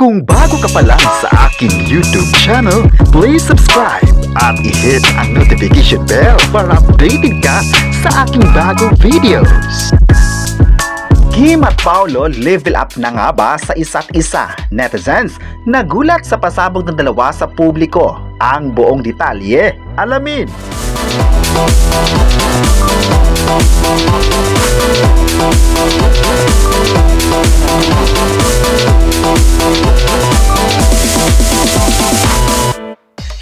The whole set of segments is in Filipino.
Kung bago ka pa lang sa aking YouTube channel, please subscribe at i-hit ang notification bell para updated ka sa aking bagong videos. Kim at Paolo level up na nga ba sa isa't isa? Netizens, nagulat sa pasabog ng dalawa sa publiko. Ang buong detalye, alamin!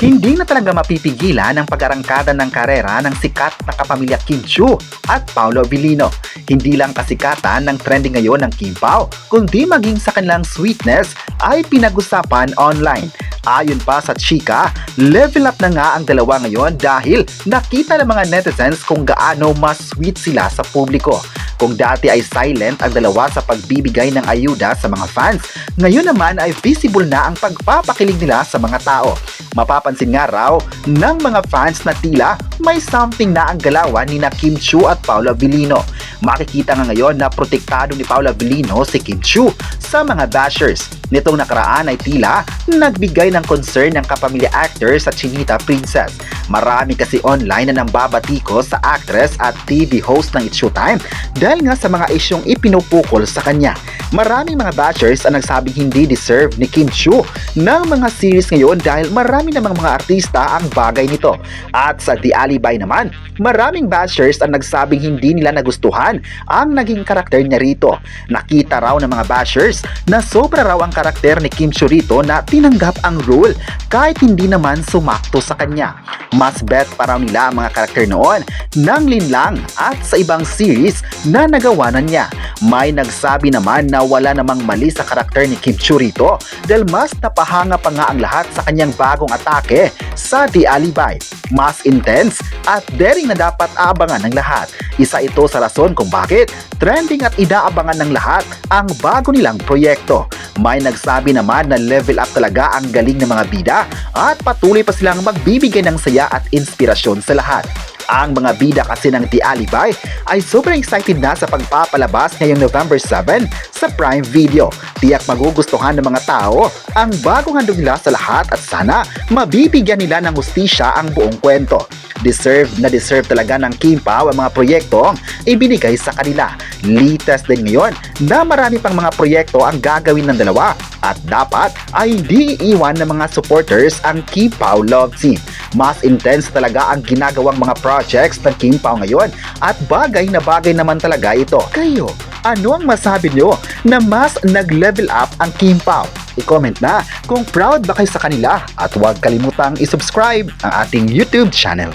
Hindi na talaga mapipigilan ang pag-arangkada ng karera ng sikat na kapamilya Kim Chiu at Paolo Abilino. Hindi lang kasikatan ng trending ngayon ng Kim Pao, kundi maging sa kanilang sweetness ay pinag-usapan online. Ayon pa sa chika, level up na nga ang dalawa ngayon dahil nakita ng mga netizens kung gaano mas sweet sila sa publiko. Kung dati ay silent ang dalawa sa pagbibigay ng ayuda sa mga fans, ngayon naman ay visible na ang pagpapakilig nila sa mga tao. Mapapansin nga raw ng mga fans na tila may something na ang galawan ni na Kim Chiu at Paolo Abilino. Makikita nga ngayon na protektado ni Paolo Abilino si Kim Chiu sa mga bashers. Nitong nakaraan ay tila nagbigay ng concern ng kapamilya actor sa Chinita Princess. Marami kasi online na nambabatiko sa actress at TV host ng It's Showtime dahil nga sa mga isyong ipinupukol sa kanya. Maraming mga bashers ang nagsabing hindi deserve ni Kim Chiu ng mga series ngayon dahil marami namang mga artista ang bagay nito. At sa The Alibi naman, maraming bashers ang nagsabing hindi nila nagustuhan ang naging karakter niya rito. Nakita raw ng mga bashers na sobra raw ang karakter ni Kim Chiu rito na tinanggap ang role kahit hindi naman sumakto sa kanya. Mas bet pa raw nila ang mga karakter noon ng linlang at sa ibang series na nagawa na niya. May nagsabi naman na wala namang mali sa karakter ni Kim Chiu rito dahil mas napahanga pa nga ang lahat sa kanyang bagong atake sa The Alibi. Mas intense at daring na dapat abangan ng lahat. Isa ito sa rason kung bakit trending at inaabangan ng lahat ang bago nilang proyekto. May nagsabi naman na level up talaga ang galing ng mga bida at patuloy pa silang magbibigay ng saya at inspirasyon sa lahat. Ang mga bida kasi ng The Alibi ay sobrang excited na sa pagpapalabas ngayong November 7 sa Prime Video. Tiyak magugustuhan ng mga tao ang bagong handog nila sa lahat at sana mabibigyan nila ng hustisya ang buong kwento. Deserve talaga ng Kim Pao ang mga proyektong ibinigay sa kanila. Latest din ngayon na marami pang mga proyekto ang gagawin ng dalawa at dapat ay hindi iiwan ng mga supporters ang Kim Pao Love Team. Mas intense talaga ang ginagawang mga projects ng Kim Pao ngayon at bagay na bagay naman talaga ito. Kayo, ano ang masabi nyo na mas nag-level up ang Kim Pao? I-comment na kung proud ba kayo sa kanila at huwag kalimutang i-subscribe ang ating YouTube channel.